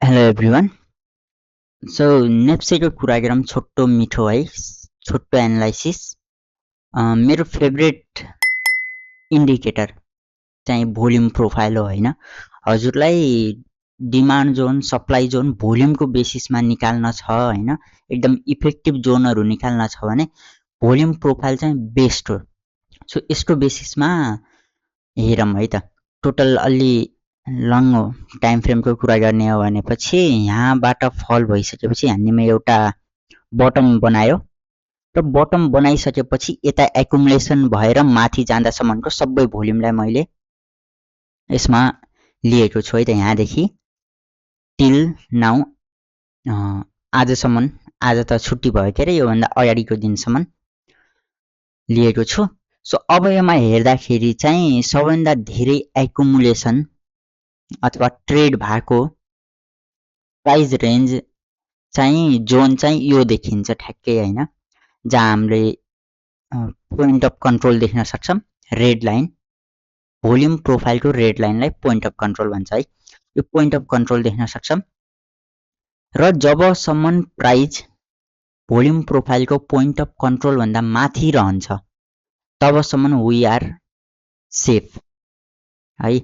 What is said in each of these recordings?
Hello everyone. So नेप्सेको कुरा गरौँ, छोटो मिठो है, छोटो एनालाइसिस। मेरो फेभरेट इन्डिकेटर चाहिँ भोल्युम प्रोफाइल हो होइन। हजुरलाई डिमान्ड जोन, सप्लाई जोन भोल्युमको बेसिसमा निकाल्न छ होइन, एकदम इफेक्टिभ जोनहरू निकाल्न छ भने भोल्युम प्रोफाइल चाहिँ बेस्ट हो। सो यसको बेसिसमा हेरौँ है त। टोटल अलि लङ टाइम फ्रेमको कुरा गर्ने हो भनेपछि यहाँबाट फल भइसकेपछि हामीले एउटा बटम बनायो र बटम बनाइसकेपछि यता एकुमुलेसन भएर माथि जाँदासम्मको सबै भोल्युमलाई मैले यसमा लिएको छु है त। यहाँदेखि टिल नाउ आजसम्म, आज त छुट्टी भयो के अरे, योभन्दा अगाडिको दिनसम्म लिएको छु। सो अब यसमा हेर्दाखेरि चाहिँ सबैभन्दा धेरै एकुमुलेसन अथवा ट्रेड भएको प्राइस रेन्ज चाहिँ जोन चाहिँ यो देखिन्छ ठ्याक्कै होइन, जहाँ हामीले पोइन्ट अफ कन्ट्रोल देख्न सक्छौँ। रेड लाइन, भोल्युम प्रोफाइलको रेड लाइनलाई पोइन्ट अफ कन्ट्रोल भन्छ है। यो पोइन्ट अफ कन्ट्रोल देख्न सक्छौँ र जबसम्म प्राइस भोल्युम प्रोफाइलको पोइन्ट अफ कन्ट्रोल भन्दा माथि रहन्छ तबसम्म वी आर सेफ है।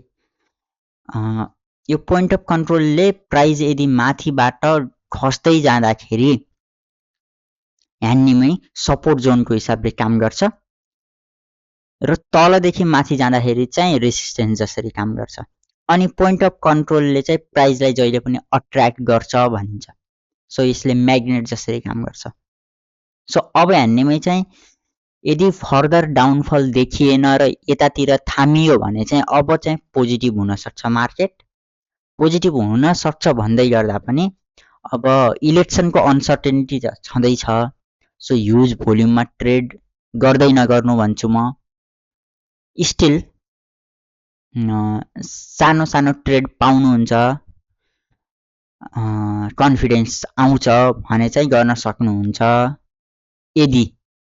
यो पोइन्ट अफ कन्ट्रोलले प्राइस यदि माथिबाट खस्दै जाँदाखेरि ह्यान्डीमै सपोर्ट जोनको हिसाबले काम गर्छ र तलदेखि माथि जाँदाखेरि चाहिँ रेसिस्टेन्स जसरी काम गर्छ। अनि पोइन्ट अफ कन्ट्रोलले चाहिँ प्राइसलाई जहिले पनि अट्र्याक्ट गर्छ भनिन्छ। सो यसले म्याग्नेट जसरी काम गर्छ। सो अब ह्यान्डीमै चाहिँ यदि फर्दर डाउनफल देखिएन र यतातिर थामियो भने चाहिँ अब चाहिँ पोजिटिभ हुनसक्छ मार्केट। पोजिटिभ हुन सक्छ भन्दै गर्दा पनि अब इलेक्सनको अनसर्टेनिटी छँदैछ। सो ह्युज भोल्युममा ट्रेड गर्दै नगर्नु भन्छु म। स्टिल सानो सानो ट्रेड पाउनुहुन्छ, कन्फिडेन्स आउँछ भने चाहिँ गर्न सक्नुहुन्छ। यदि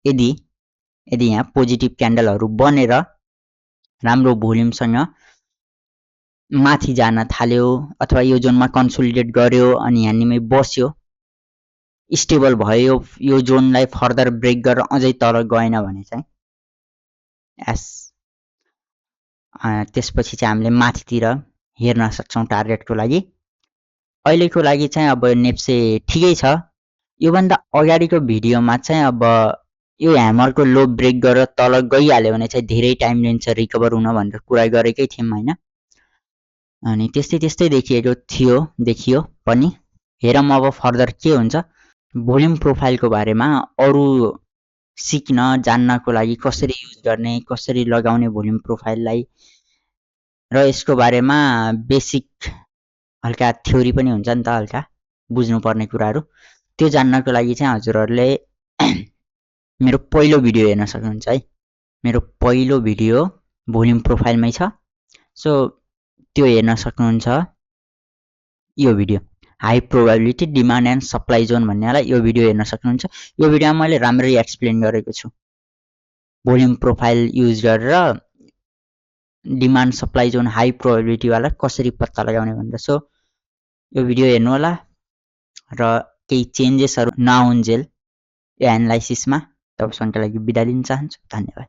यदि यदि यहाँ पोजिटिभ क्यान्डलहरू बनेर राम्रो भोल्युमसँग माथि जान थाल्यो अथवा यो जोनमा कन्सोलिडेट गर्यो अनि यहाँनिमै बस्यो, स्टेबल भयो, यो जोनलाई फर्दर ब्रेक गरेर अझै तल गएन भने चाहिँ त्यसपछि चाहिँ हामीले माथितिर हेर्न सक्छौँ टार्गेटको लागि। अहिलेको लागि चाहिँ अब नेप्से ठिकै छ। योभन्दा अगाडिको भिडियोमा चाहिँ अब यो ह्यामरको लो ब्रेक गरेर तल गइहाल्यो भने चाहिँ धेरै टाइम लिन्छ रिकभर हुन भनेर कुरा गरेकै थियौँ होइन। अनि त्यस्तै देखियो पनि। हेरौँ अब फर्दर के हुन्छ। भोल्युम प्रोफाइलको बारेमा अरू सिक्न जान्नको लागि कसरी युज गर्ने, कसरी लगाउने भोल्युम प्रोफाइललाई र यसको बारेमा बेसिक हल्का थ्योरी पनि हुन्छ नि त, हल्का बुझ्नुपर्ने कुराहरू, त्यो जान्नको लागि चाहिँ हजुरहरूले मेरो पहिलो भिडियो हेर्न सक्नुहुन्छ है। मेरो पहिलो भिडियो भोल्युम प्रोफाइलमै छ। सो त्यो हेर्न सक्नुहुन्छ। यो video high probability demand and supply zone भन्नेलाई यो भिडियो हेर्न सक्नुहुन्छ। यो भिडियोमा मैले राम्ररी एक्सप्लेन गरेको छु भोल्युम प्रोफाइल युज गरेर डिमान्ड सप्लाई जोन हाई प्रोबेबिलिटीवाला कसरी पत्ता लगाउने भनेर। सो यो भिडियो हेर्नु होला र केही चेन्जेसहरू नआउन्जेल यो एनालाइसिसमा। तबसम्मका लागि बिदा लिन चाहन्छु। धन्यवाद।